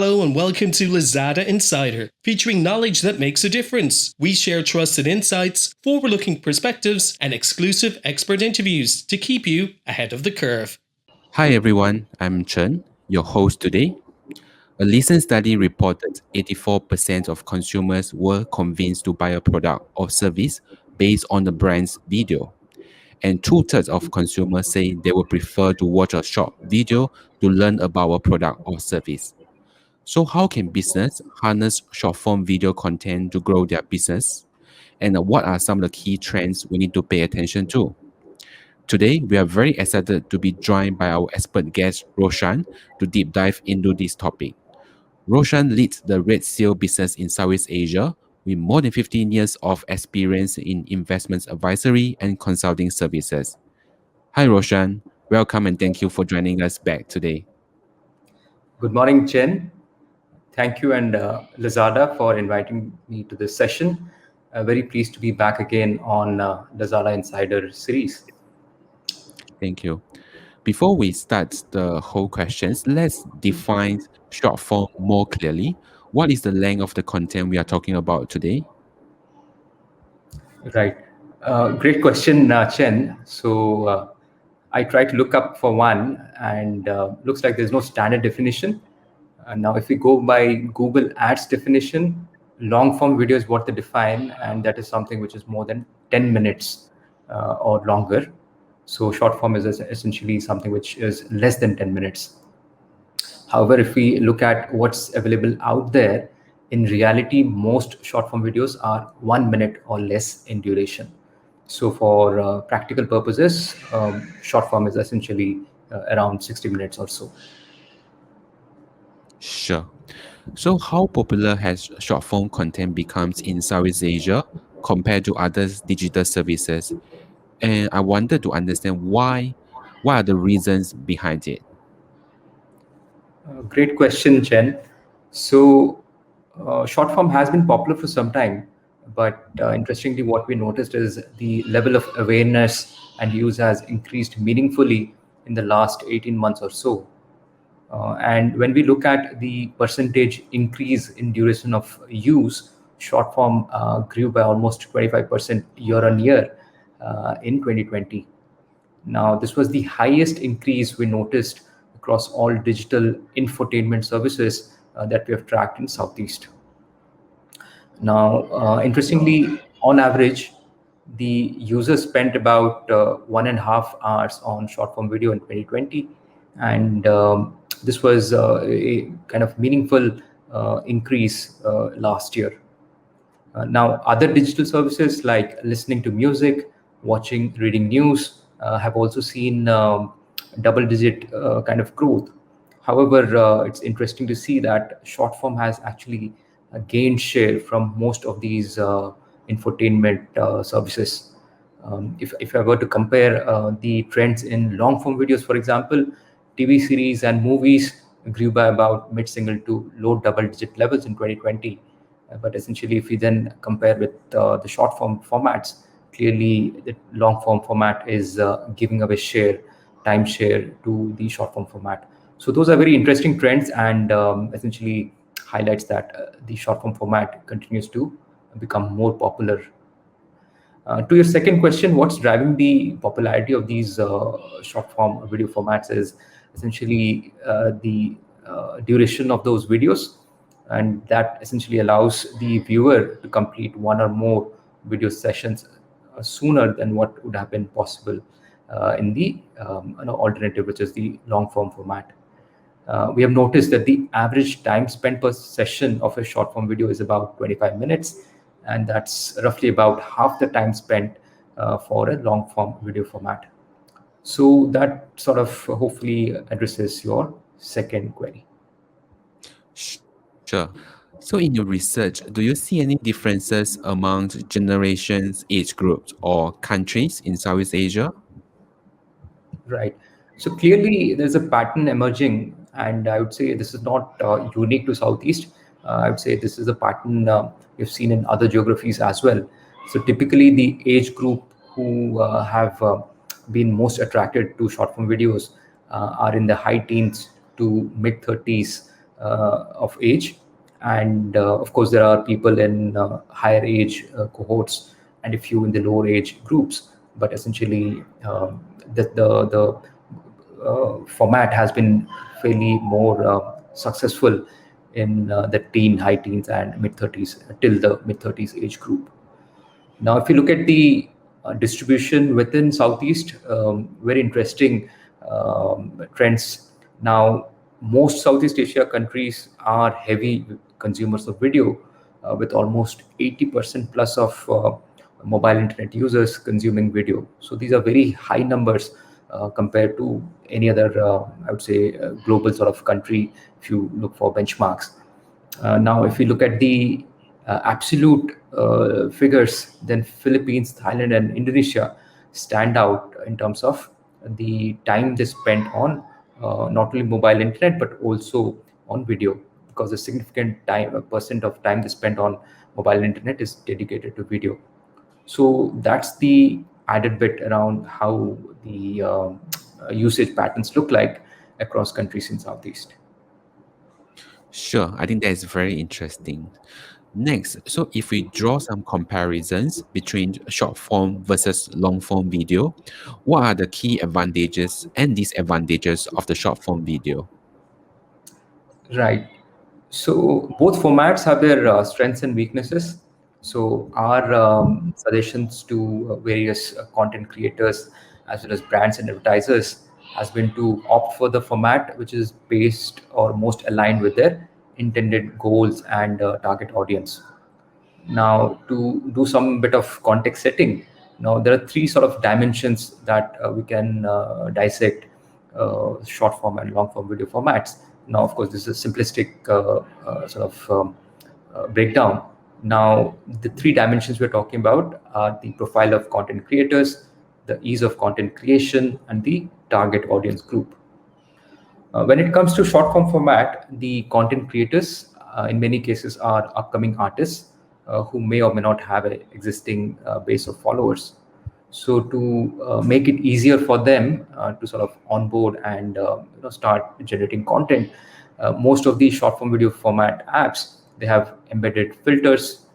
Hello and welcome to Lazada Insider, featuring knowledge that makes a difference. We share trusted insights, forward-looking perspectives, and exclusive expert interviews to keep you ahead of the curve. Hi everyone, I'm Chen, your host today. A recent study reported 84% of consumers were convinced to buy a product or service based on the brand's video. And two-thirds of consumers say they would prefer to watch a short video to learn about a product or service. So how can business harness short-form video content to grow their business? And what are some of the key trends we need to pay attention to? Today, we are very excited to be joined by our expert guest, Roshan, to deep dive into this topic. Roshan leads the Redseer business in Southeast Asia with more than 15 years of experience in investments advisory and consulting services. Hi, Roshan. Welcome and thank you for joining us back today. Good morning, Chen. Thank you and Lazada for inviting me to this session. Very pleased to be back again on Lazada Insider series. Thank you. Before we start the whole questions, let's define short form more clearly. What is the length of the content we are talking about today? Right. Great question, Chen. So I tried to look up for one, and looks like there's no standard definition. Now, if we go by Google Ads definition, long form video is what they define, and that is something which is more than 10 minutes or longer. So short form is essentially something which is less than 10 minutes. However, if we look at what's available out there, in reality, most short form videos are 1 minute or less in duration. So for practical purposes, short form is essentially around 60 minutes or so. Sure. So how popular has short form content becomes in Southeast Asia compared to other digital services? And I wanted to understand why. What are the reasons behind it? Great question, Chen. So, short form has been popular for some time, but interestingly, what we noticed is the level of awareness and use has increased meaningfully in the last 18 months or so. And when we look at the percentage increase in duration of use, short form grew by almost 25% year on year in 2020. Now, this was the highest increase we noticed across all digital infotainment services that we have tracked in Southeast. Now, interestingly, on average, the users spent about 1.5 hours on short form video in 2020. And this was a kind of meaningful increase last year. Now, other digital services like listening to music, watching, reading news have also seen double-digit kind of growth. However, it's interesting to see that short form has actually gained share from most of these infotainment services. If I were to compare the trends in long form videos, for example, TV series and movies grew by about mid-single to low double-digit levels in 2020. But essentially, if we then compare with the short form formats, clearly the long form format is giving away time share to the short form format. So those are very interesting trends, and essentially highlights that the short form format continues to become more popular. To your second question, what's driving the popularity of these short form video formats is essentially the duration of those videos, and that essentially allows the viewer to complete one or more video sessions sooner than what would have been possible in the alternative, which is the long form format. We have noticed that the average time spent per session of a short form video is about 25 minutes, and that's roughly about half the time spent for a long form video format. So that sort of hopefully addresses your second query. Sure. So in your research, do you see any differences among generations, age groups, or countries in Southeast Asia? Right. So clearly, there's a pattern emerging, and I would say this is not unique to Southeast. I would say this is a pattern we've seen in other geographies as well. So typically, the age group who have been most attracted to short form videos are in the high teens to mid 30s of age. And of course, there are people in higher age cohorts and a few in the lower age groups. But essentially, the format has been fairly more successful in the high teens and mid 30s till the mid 30s age group. Now, if you look at the distribution within Southeast, very interesting trends. Now, most Southeast Asia countries are heavy consumers of video, with almost 80% plus of mobile internet users consuming video. So these are very high numbers compared to any other, I would say, global sort of country if you look for benchmarks. Now, if we look at the absolute figures, then Philippines, Thailand, and Indonesia stand out in terms of the time they spent on not only mobile internet but also on video, because a significant time, a percent of time they spent on mobile internet is dedicated to video. So that's the added bit around how the usage patterns look like across countries in Southeast. Sure, I think that is very interesting. Next, so if we draw some comparisons between short form versus long form video, what are the key advantages and disadvantages of the short form video? Right. So both formats have their strengths and weaknesses. So our suggestions to various content creators as well as brands and advertisers has been to opt for the format which is based or most aligned with their intended goals and target audience. Now, to do some bit of context setting, now there are three sort of dimensions that we can dissect short form and long form video formats. Now, of course, this is a simplistic sort of breakdown. Now, the three dimensions we're talking about are the profile of content creators, the ease of content creation, and the target audience group. When it comes to short form format, the content creators in many cases are upcoming artists who may or may not have an existing base of followers. So to make it easier for them to sort of onboard and start generating content, most of these short form video format apps, they have embedded filters,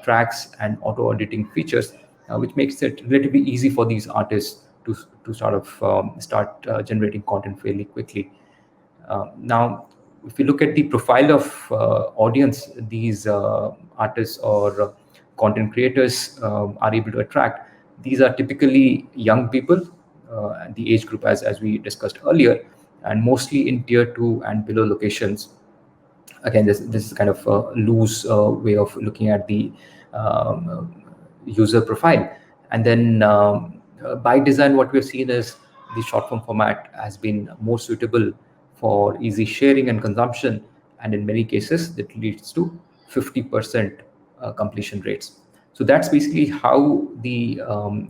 tracks, and auto editing features, which makes it relatively easy for these artists to sort of start generating content fairly quickly. Now, if you look at the profile of audience these artists or content creators are able to attract, these are typically young people, the age group as we discussed earlier, and mostly in tier 2 and below locations. Again, this is kind of a loose way of looking at the user profile. And then by design, what we've seen is the short form format has been more suitable for easy sharing and consumption, and in many cases that leads to 50% completion rates. So that's basically how the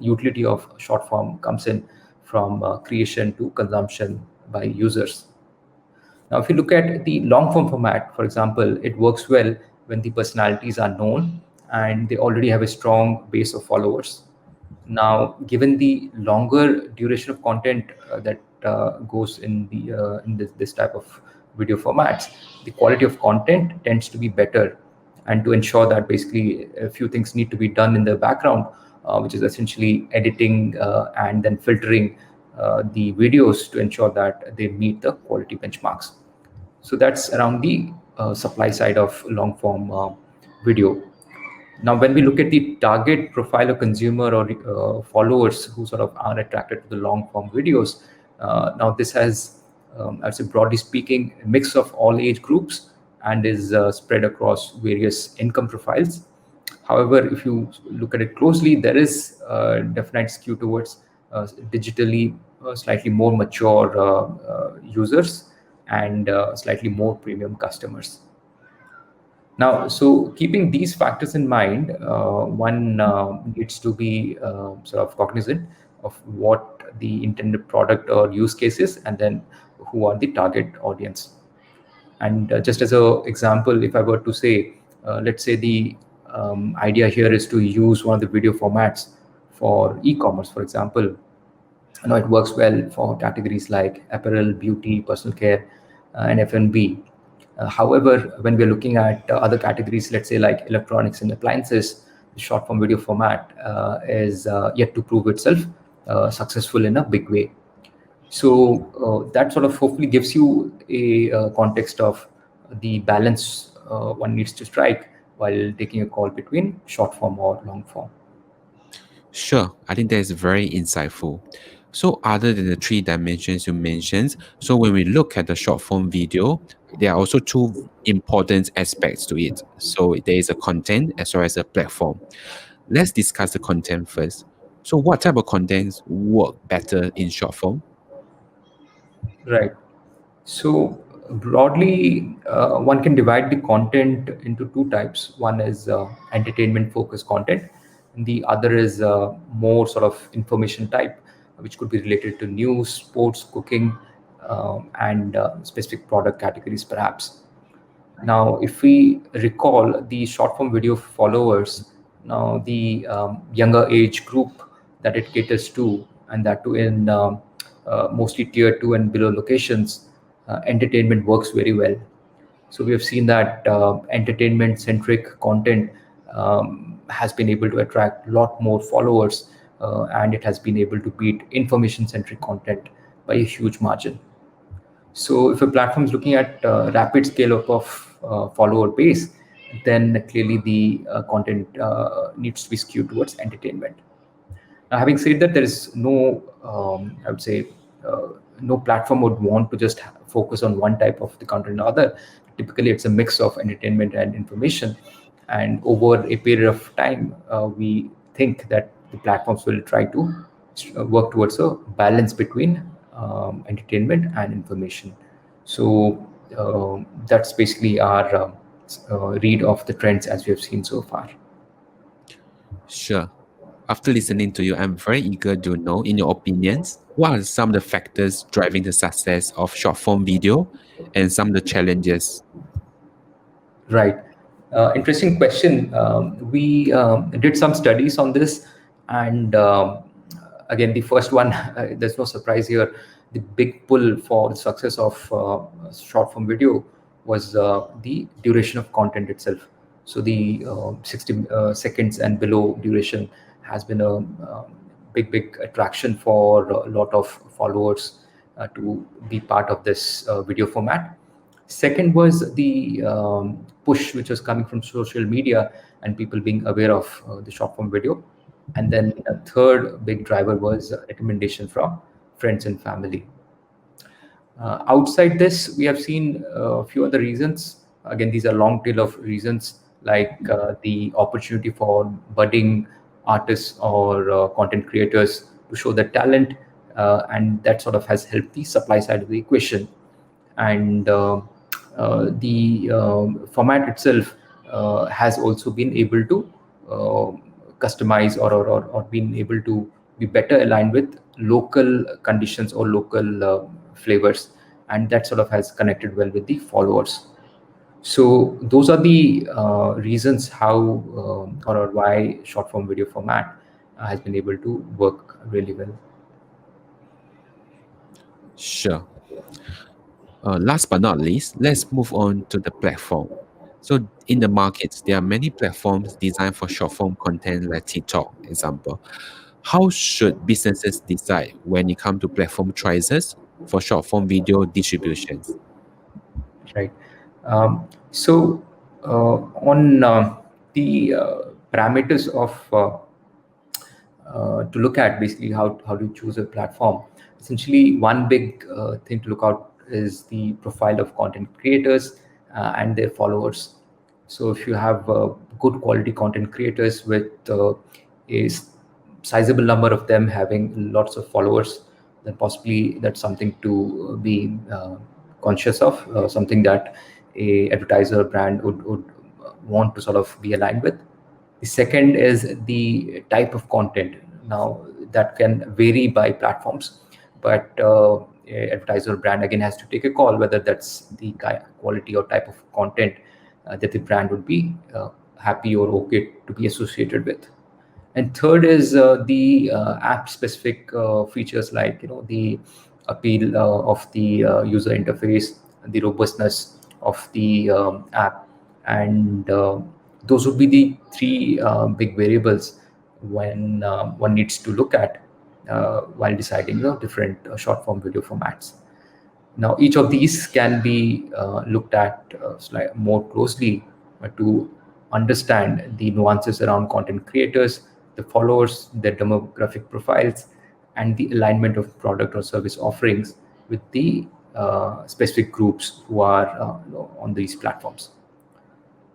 utility of short form comes in from creation to consumption by users. Now, if you look at the long form format, for example, it works well when the personalities are known and they already have a strong base of followers. Now, given the longer duration of content that goes in this type of video formats, the quality of content tends to be better. And to ensure that, basically a few things need to be done in the background, which is essentially editing and then filtering the videos to ensure that they meet the quality benchmarks. So that's around the supply side of long form video. Now, when we look at the target profile of consumer or followers who sort of are attracted to the long form videos, now this has, I would say, broadly speaking, a mix of all age groups and is spread across various income profiles. However, if you look at it closely, there is a definite skew towards digitally slightly more mature users and slightly more premium customers. Now, so keeping these factors in mind, one needs to be sort of cognizant of what the intended product or use case is, and then who are the target audience. And just as an example, if I were to say, let's say the idea here is to use one of the video formats for e-commerce, for example. It works well for categories like apparel, beauty, personal care, and F&B. However, when we're looking at other categories, let's say like electronics and appliances, the short form video format is yet to prove itself successful in a big way. So that sort of hopefully gives you a context of the balance one needs to strike while taking a call between short form or long form. Sure, I think that is very insightful. So, other than the three dimensions you mentioned, so when we look at the short form video, there are also two important aspects to it. So, there is a content as well as a platform. Let's discuss the content first. So, what type of contents work better in short form? Right. So broadly, one can divide the content into two types. One is entertainment focused content, and the other is more sort of information type, which could be related to news, sports, cooking, and specific product categories, perhaps. Now, if we recall the short form video followers, now the younger age group that it caters to, and that too in mostly tier two and below locations, entertainment works very well. So we have seen that entertainment centric content has been able to attract a lot more followers, and it has been able to beat information centric content by a huge margin. So if a platform is looking at rapid scale up of follower base, then clearly the content needs to be skewed towards entertainment. Now, having said that, there is no, I would say, no platform would want to just focus on one type of the content or other. Typically, it's a mix of entertainment and information. And over a period of time, we think that the platforms will try to work towards a balance between entertainment and information. So that's basically our read of the trends as we have seen so far. Sure. After listening to you, I'm very eager to know, in your opinions, what are some of the factors driving the success of short form video and some of the challenges? Right. Interesting question. We did some studies on this, and again, the first one, there's no surprise here. The big pull for the success of short form video was the duration of content itself. So the 60 seconds and below duration has been a big attraction for a lot of followers to be part of this video format. Second was the push which was coming from social media and people being aware of the short form video. And then a third big driver was recommendation from friends and family. Outside this, we have seen a few other reasons. Again, these are long tail of reasons like the opportunity for budding artists or content creators to show their talent, and that sort of has helped the supply side of the equation. And the format itself has also been able to uh, customize or been able to be better aligned with local conditions or local flavors, and that sort of has connected well with the followers. So those are the reasons how or why short form video format has been able to work really well. Sure. Last but not least, let's move on to the platform. So, in the markets, there are many platforms designed for short form content, like TikTok, example. How should businesses decide when it comes to platform choices for short form video distributions? Right. So on the parameters of to look at basically how to choose a platform. Essentially, one big thing to look out is the profile of content creators and their followers. So if you have good quality content creators with sizable number of them having lots of followers, then possibly that's something to be conscious of, something that a advertiser brand would want to sort of be aligned with. The second is the type of content. Now that can vary by platforms, but a advertiser brand again has to take a call whether that's the quality or type of content that the brand would be happy or okay to be associated with. And third is the app specific features like the appeal of the user interface, the robustness of the app, and those would be the three big variables when one needs to look at while deciding the different short form video formats. Now, each of these can be looked at more closely to understand the nuances around content creators, the followers, their demographic profiles, and the alignment of product or service offerings with the specific groups who are on these platforms.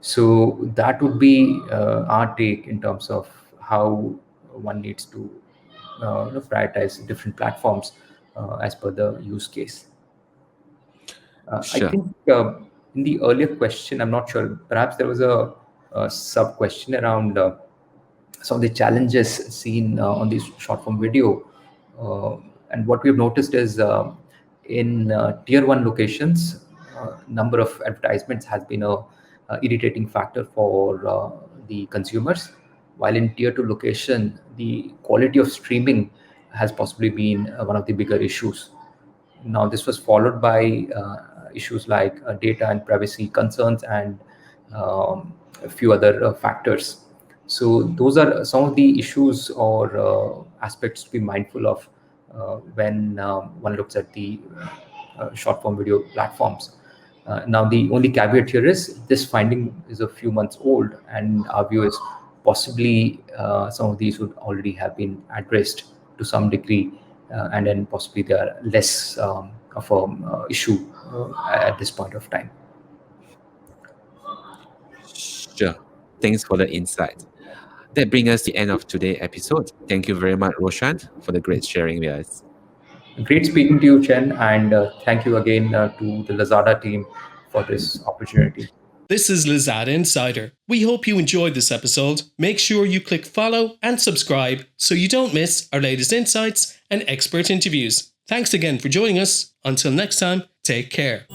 So that would be our take in terms of how one needs to prioritize different platforms as per the use case. I Sure. think in the earlier question, I'm not sure, perhaps there was a sub question around some of the challenges seen on this short form video. Uh, and what we've noticed is in tier one locations, number of advertisements has been a irritating factor for the consumers, while in tier two location, the quality of streaming has possibly been one of the bigger issues. Now, this was followed by issues like data and privacy concerns and a few other factors. So, those are some of the issues or aspects to be mindful of when one looks at the short form video platforms. Now, the only caveat here is this finding is a few months old, and our view is possibly some of these would already have been addressed to some degree, and then possibly they are less of an issue at this point of time. Sure. Thanks for the insight. That brings us to the end of today's episode. Thank you very much, Roshan, for the great sharing with us. Great speaking to you, Chen, and thank you again to the Lazada team for this opportunity. This is Lazada Insider. We hope you enjoyed this episode. Make sure you click follow and subscribe so you don't miss our latest insights and expert interviews. Thanks again for joining us. Until next time, take care.